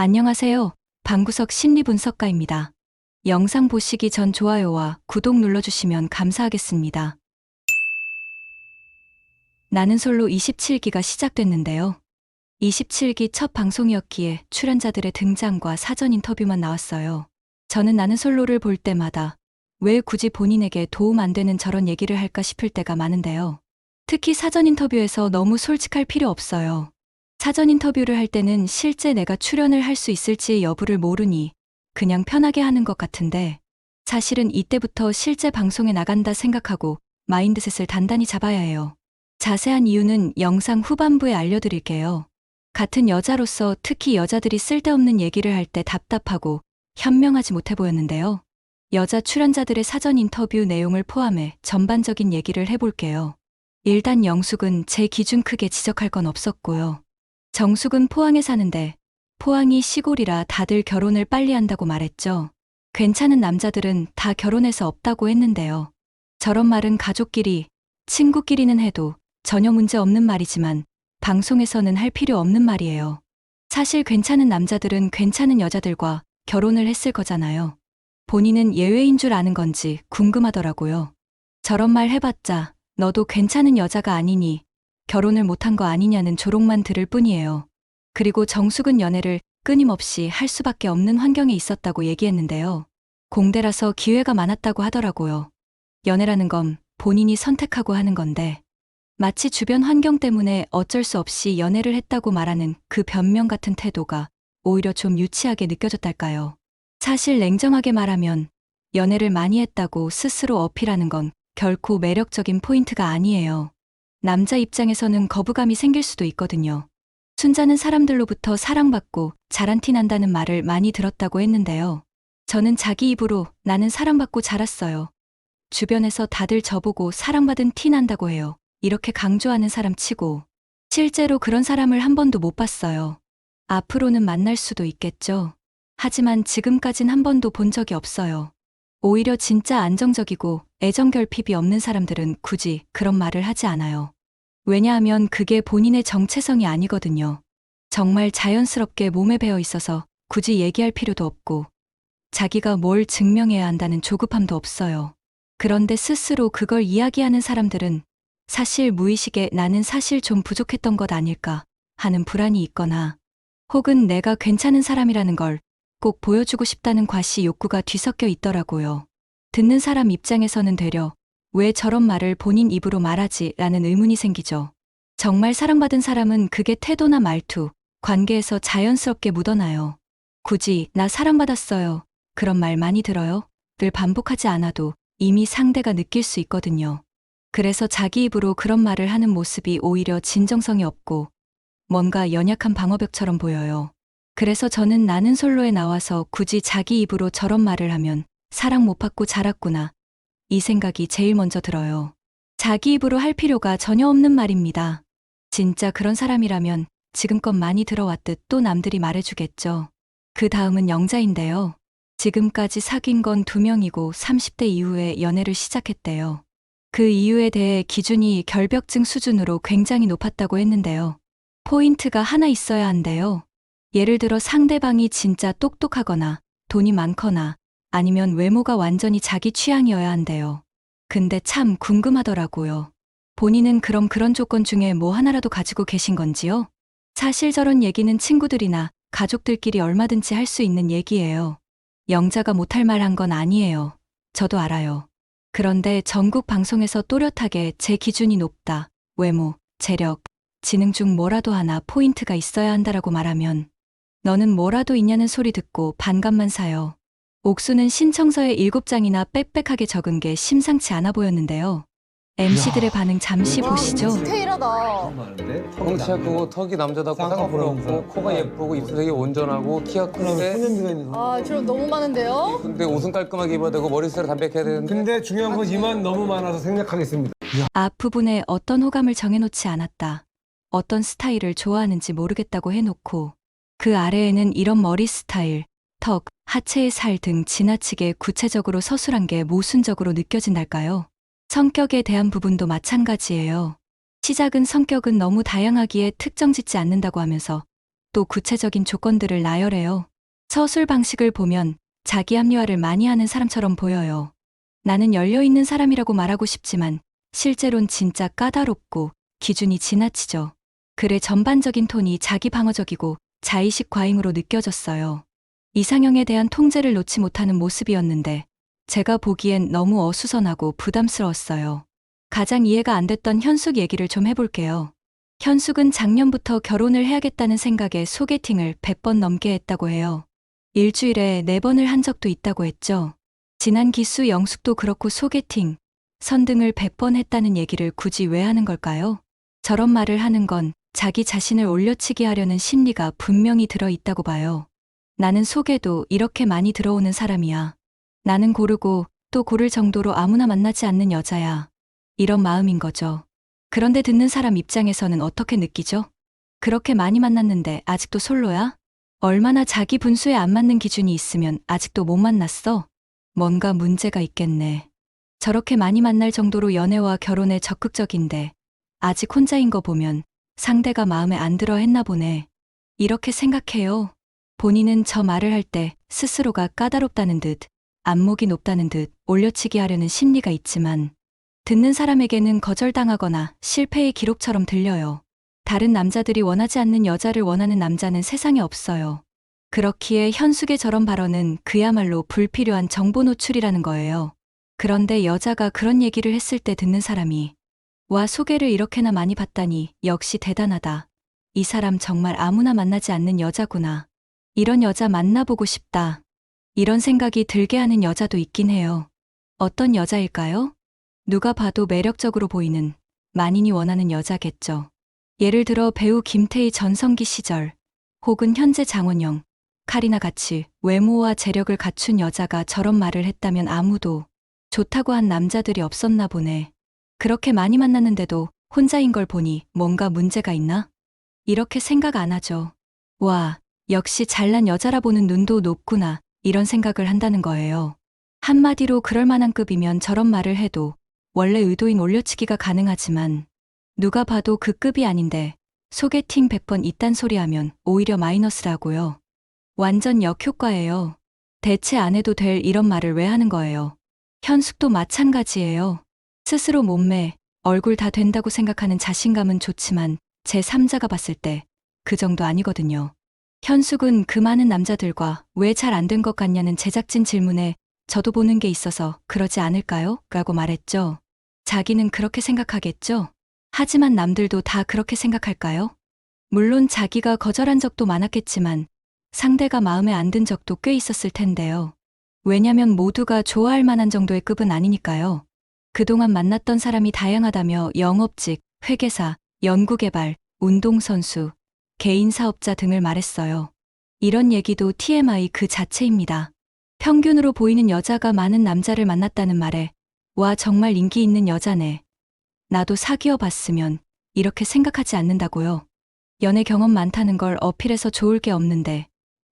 안녕하세요. 방구석 심리분석가입니다. 영상 보시기 전 좋아요와 구독 눌러주시면 감사하겠습니다. 나는 솔로 27기가 시작됐는데요. 27기 첫 방송이었기에 출연자들의 등장과 사전 인터뷰만 나왔어요. 저는 나는 솔로를 볼 때마다 왜 굳이 본인에게 도움 안 되는 저런 얘기를 할까 싶을 때가 많은데요. 특히 사전 인터뷰에서 너무 솔직할 필요 없어요. 사전 인터뷰를 할 때는 실제 내가 출연을 할 수 있을지 여부를 모르니 그냥 편하게 하는 것 같은데, 사실은 이때부터 실제 방송에 나간다 생각하고 마인드셋을 단단히 잡아야 해요. 자세한 이유는 영상 후반부에 알려드릴게요. 같은 여자로서 특히 여자들이 쓸데없는 얘기를 할 때 답답하고 현명하지 못해 보였는데요. 여자 출연자들의 사전 인터뷰 내용을 포함해 전반적인 얘기를 해볼게요. 일단 영숙은 제 기준 크게 지적할 건 없었고요. 정숙은 포항에 사는데 포항이 시골이라 다들 결혼을 빨리 한다고 말했죠. 괜찮은 남자들은 다 결혼해서 없다고 했는데요. 저런 말은 가족끼리, 친구끼리는 해도 전혀 문제 없는 말이지만 방송에서는 할 필요 없는 말이에요. 사실 괜찮은 남자들은 괜찮은 여자들과 결혼을 했을 거잖아요. 본인은 예외인 줄 아는 건지 궁금하더라고요. 저런 말 해봤자 너도 괜찮은 여자가 아니니 결혼을 못한 거 아니냐는 조롱만 들을 뿐이에요. 그리고 정숙은 연애를 끊임없이 할 수밖에 없는 환경에 있었다고 얘기했는데요. 공대라서 기회가 많았다고 하더라고요. 연애라는 건 본인이 선택하고 하는 건데, 마치 주변 환경 때문에 어쩔 수 없이 연애를 했다고 말하는 그 변명 같은 태도가 오히려 좀 유치하게 느껴졌달까요. 사실 냉정하게 말하면 연애를 많이 했다고 스스로 어필하는 건 결코 매력적인 포인트가 아니에요. 남자 입장에서는 거부감이 생길 수도 있거든요. 순자는 사람들로부터 사랑받고 잘한 티 난다는 말을 많이 들었다고 했는데요. 저는 자기 입으로 나는 사랑받고 자랐어요. 주변에서 다들 저보고 사랑받은 티 난다고 해요. 이렇게 강조하는 사람 치고 실제로 그런 사람을 한 번도 못 봤어요. 앞으로는 만날 수도 있겠죠. 하지만 지금까진 한 번도 본 적이 없어요. 오히려 진짜 안정적이고 애정 결핍이 없는 사람들은 굳이 그런 말을 하지 않아요. 왜냐하면 그게 본인의 정체성이 아니거든요. 정말 자연스럽게 몸에 배어 있어서 굳이 얘기할 필요도 없고 자기가 뭘 증명해야 한다는 조급함도 없어요. 그런데 스스로 그걸 이야기하는 사람들은 사실 무의식에 나는 사실 좀 부족했던 것 아닐까 하는 불안이 있거나, 혹은 내가 괜찮은 사람이라는 걸 꼭 보여주고 싶다는 과시 욕구가 뒤섞여 있더라고요. 듣는 사람 입장에서는 되려 왜 저런 말을 본인 입으로 말하지? 라는 의문이 생기죠. 정말 사랑받은 사람은 그게 태도나 말투, 관계에서 자연스럽게 묻어나요. 굳이 나 사랑받았어요. 그런 말 많이 들어요? 를 반복하지 않아도 이미 상대가 느낄 수 있거든요. 그래서 자기 입으로 그런 말을 하는 모습이 오히려 진정성이 없고 뭔가 연약한 방어벽처럼 보여요. 그래서 저는 나는 솔로에 나와서 굳이 자기 입으로 저런 말을 하면 사랑 못 받고 자랐구나, 이 생각이 제일 먼저 들어요. 자기 입으로 할 필요가 전혀 없는 말입니다. 진짜 그런 사람이라면 지금껏 많이 들어왔듯 또 남들이 말해주겠죠. 그 다음은 영자인데요. 지금까지 사귄 건 2명이고 30대 이후에 연애를 시작했대요. 그 이유에 대해 기준이 결벽증 수준으로 굉장히 높았다고 했는데요. 포인트가 하나 있어야 한대요. 예를 들어 상대방이 진짜 똑똑하거나 돈이 많거나 아니면 외모가 완전히 자기 취향이어야 한대요. 근데 참 궁금하더라고요. 본인은 그럼 그런 조건 중에 뭐 하나라도 가지고 계신 건지요? 사실 저런 얘기는 친구들이나 가족들끼리 얼마든지 할 수 있는 얘기예요. 영자가 못할 말 한 건 아니에요. 저도 알아요. 그런데 전국 방송에서 또렷하게 제 기준이 높다, 외모, 재력, 지능 중 뭐라도 하나 포인트가 있어야 한다라고 말하면 너는 뭐라도 있냐는 소리 듣고 반감만 사요. 옥수는 신청서에 7장이나 빽빽하게 적은 게 심상치 않아 보였는데요. MC들의 반응 잠시 보시죠. 디테일하다. 많은데? 덩치가 크고 턱이 남자답고 쌍꺼풀없고 코가 예쁘고 입술색이 온전하고 키가 큰데 소년기가 있는 사람. 아, 저 너무 많은데요? 근데 옷은 깔끔하게 입어야 되고 머리 스타일 담백해야 되는데 근데 중요한 건 이만 너무 많아서 생략하겠습니다. 앞부분에 어떤 호감을 정해놓지 않았다. 어떤 스타일을 좋아하는지 모르겠다고 해놓고 그 아래에는 이런 머리 스타일, 턱, 하체의 살 등 지나치게 구체적으로 서술한 게 모순적으로 느껴진달까요? 성격에 대한 부분도 마찬가지예요. 시작은 성격은 너무 다양하기에 특정 짓지 않는다고 하면서 또 구체적인 조건들을 나열해요. 서술 방식을 보면 자기 합리화를 많이 하는 사람처럼 보여요. 나는 열려있는 사람이라고 말하고 싶지만 실제론 진짜 까다롭고 기준이 지나치죠. 글의 전반적인 톤이 자기 방어적이고 자의식 과잉으로 느껴졌어요. 이상형에 대한 통제를 놓지 못하는 모습이었는데 제가 보기엔 너무 어수선하고 부담스러웠어요. 가장 이해가 안 됐던 현숙 얘기를 좀 해볼게요. 현숙은 작년부터 결혼을 해야겠다는 생각에 소개팅을 100번 넘게 했다고 해요. 일주일에 4번을 한 적도 있다고 했죠. 지난 기수 영숙도 그렇고 소개팅, 선등을 100번 했다는 얘기를 굳이 왜 하는 걸까요? 저런 말을 하는 건 자기 자신을 올려치기 하려는 심리가 분명히 들어있다고 봐요. 나는 소개도 이렇게 많이 들어오는 사람이야. 나는 고르고 또 고를 정도로 아무나 만나지 않는 여자야. 이런 마음인 거죠. 그런데 듣는 사람 입장에서는 어떻게 느끼죠? 그렇게 많이 만났는데 아직도 솔로야? 얼마나 자기 분수에 안 맞는 기준이 있으면 아직도 못 만났어? 뭔가 문제가 있겠네. 저렇게 많이 만날 정도로 연애와 결혼에 적극적인데 아직 혼자인 거 보면 상대가 마음에 안 들어 했나 보네. 이렇게 생각해요. 본인은 저 말을 할 때 스스로가 까다롭다는 듯, 안목이 높다는 듯 올려치기 하려는 심리가 있지만 듣는 사람에게는 거절당하거나 실패의 기록처럼 들려요. 다른 남자들이 원하지 않는 여자를 원하는 남자는 세상에 없어요. 그렇기에 현숙의 저런 발언은 그야말로 불필요한 정보 노출이라는 거예요. 그런데 여자가 그런 얘기를 했을 때 듣는 사람이 와, 소개를 이렇게나 많이 받다니 역시 대단하다. 이 사람 정말 아무나 만나지 않는 여자구나. 이런 여자 만나보고 싶다. 이런 생각이 들게 하는 여자도 있긴 해요. 어떤 여자일까요? 누가 봐도 매력적으로 보이는, 만인이 원하는 여자겠죠. 예를 들어 배우 김태희 전성기 시절, 혹은 현재 장원영, 카리나 같이 외모와 재력을 갖춘 여자가 저런 말을 했다면 아무도 좋다고 한 남자들이 없었나 보네. 그렇게 많이 만났는데도 혼자인 걸 보니 뭔가 문제가 있나? 이렇게 생각 안 하죠. 와, 역시 잘난 여자라 보는 눈도 높구나, 이런 생각을 한다는 거예요. 한마디로 그럴 만한 급이면 저런 말을 해도 원래 의도인 올려치기가 가능하지만 누가 봐도 그 급이 아닌데 소개팅 100번 이딴 소리 하면 오히려 마이너스라고요. 완전 역효과예요. 대체 안 해도 될 이런 말을 왜 하는 거예요? 현숙도 마찬가지예요. 스스로 몸매, 얼굴 다 된다고 생각하는 자신감은 좋지만 제3자가 봤을 때 그 정도 아니거든요. 현숙은 그 많은 남자들과 왜 잘 안 된 것 같냐는 제작진 질문에 저도 보는 게 있어서 그러지 않을까요? 라고 말했죠. 자기는 그렇게 생각하겠죠? 하지만 남들도 다 그렇게 생각할까요? 물론 자기가 거절한 적도 많았겠지만 상대가 마음에 안 든 적도 꽤 있었을 텐데요. 왜냐면 모두가 좋아할 만한 정도의 급은 아니니까요. 그동안 만났던 사람이 다양하다며 영업직, 회계사, 연구개발, 운동선수, 개인 사업자 등을 말했어요. 이런 얘기도 TMI 그 자체입니다. 평균으로 보이는 여자가 많은 남자를 만났다는 말에 와, 정말 인기 있는 여자네. 나도 사귀어 봤으면 이렇게 생각하지 않는다고요. 연애 경험 많다는 걸 어필해서 좋을 게 없는데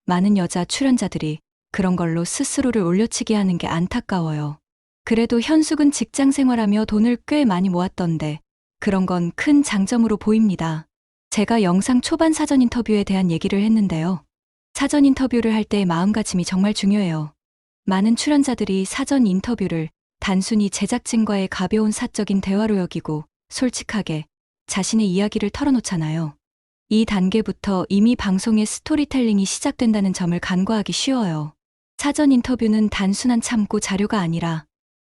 많은 여자 출연자들이 그런 걸로 스스로를 올려치게 하는 게 안타까워요. 그래도 현숙은 직장 생활하며 돈을 꽤 많이 모았던데 그런 건 큰 장점으로 보입니다. 제가 영상 초반 사전 인터뷰에 대한 얘기를 했는데요. 사전 인터뷰를 할 때의 마음가짐이 정말 중요해요. 많은 출연자들이 사전 인터뷰를 단순히 제작진과의 가벼운 사적인 대화로 여기고 솔직하게 자신의 이야기를 털어놓잖아요. 이 단계부터 이미 방송의 스토리텔링이 시작된다는 점을 간과하기 쉬워요. 사전 인터뷰는 단순한 참고 자료가 아니라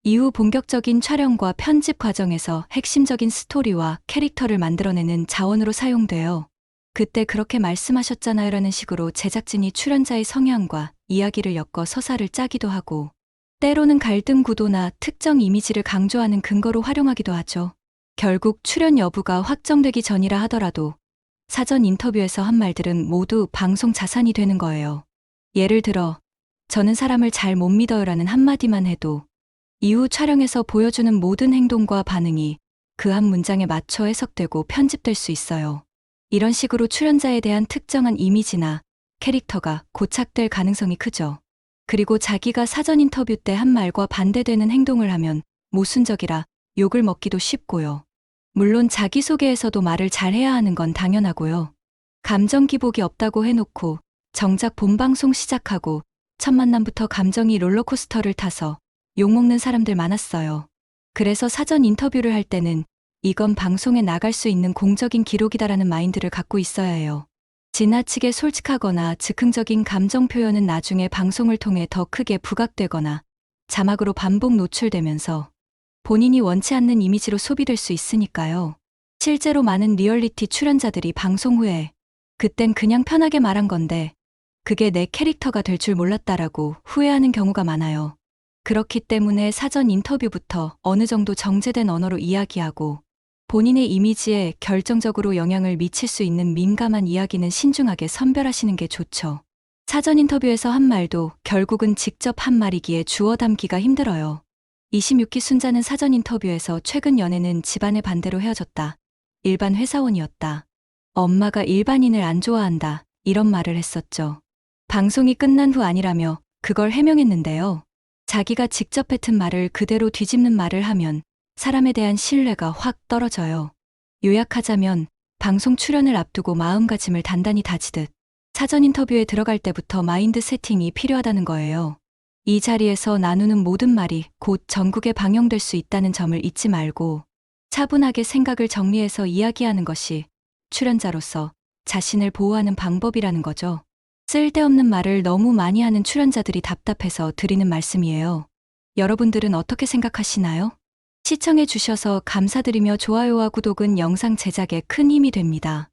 이후 본격적인 촬영과 편집 과정에서 핵심적인 스토리와 캐릭터를 만들어내는 자원으로 사용돼요. 그때 그렇게 말씀하셨잖아요 라는 식으로 제작진이 출연자의 성향과 이야기를 엮어 서사를 짜기도 하고 때로는 갈등 구도나 특정 이미지를 강조하는 근거로 활용하기도 하죠. 결국 출연 여부가 확정되기 전이라 하더라도 사전 인터뷰에서 한 말들은 모두 방송 자산이 되는 거예요. 예를 들어 저는 사람을 잘 못 믿어요라는 한마디만 해도 이후 촬영에서 보여주는 모든 행동과 반응이 그 한 문장에 맞춰 해석되고 편집될 수 있어요. 이런 식으로 출연자에 대한 특정한 이미지나 캐릭터가 고착될 가능성이 크죠. 그리고 자기가 사전 인터뷰 때 한 말과 반대되는 행동을 하면 모순적이라 욕을 먹기도 쉽고요. 물론 자기소개에서도 말을 잘 해야 하는 건 당연하고요. 감정 기복이 없다고 해놓고 정작 본방송 시작하고 첫 만남부터 감정이 롤러코스터를 타서 욕먹는 사람들 많았어요. 그래서 사전 인터뷰를 할 때는 이건 방송에 나갈 수 있는 공적인 기록이다라는 마인드를 갖고 있어야 해요. 지나치게 솔직하거나 즉흥적인 감정 표현은 나중에 방송을 통해 더 크게 부각되거나 자막으로 반복 노출되면서 본인이 원치 않는 이미지로 소비될 수 있으니까요. 실제로 많은 리얼리티 출연자들이 방송 후에 그땐 그냥 편하게 말한 건데 그게 내 캐릭터가 될 줄 몰랐다라고 후회하는 경우가 많아요. 그렇기 때문에 사전 인터뷰부터 어느 정도 정제된 언어로 이야기하고 본인의 이미지에 결정적으로 영향을 미칠 수 있는 민감한 이야기는 신중하게 선별하시는 게 좋죠. 사전 인터뷰에서 한 말도 결국은 직접 한 말이기에 주워 담기가 힘들어요. 26기 순자는 사전 인터뷰에서 최근 연애는 집안의 반대로 헤어졌다. 일반 회사원이었다. 엄마가 일반인을 안 좋아한다. 이런 말을 했었죠. 방송이 끝난 후 아니라며 그걸 해명했는데요. 자기가 직접 뱉은 말을 그대로 뒤집는 말을 하면 사람에 대한 신뢰가 확 떨어져요. 요약하자면 방송 출연을 앞두고 마음가짐을 단단히 다지듯 사전 인터뷰에 들어갈 때부터 마인드 세팅이 필요하다는 거예요. 이 자리에서 나누는 모든 말이 곧 전국에 방영될 수 있다는 점을 잊지 말고 차분하게 생각을 정리해서 이야기하는 것이 출연자로서 자신을 보호하는 방법이라는 거죠. 쓸데없는 말을 너무 많이 하는 출연자들이 답답해서 드리는 말씀이에요. 여러분들은 어떻게 생각하시나요? 시청해 주셔서 감사드리며 좋아요와 구독은 영상 제작에 큰 힘이 됩니다.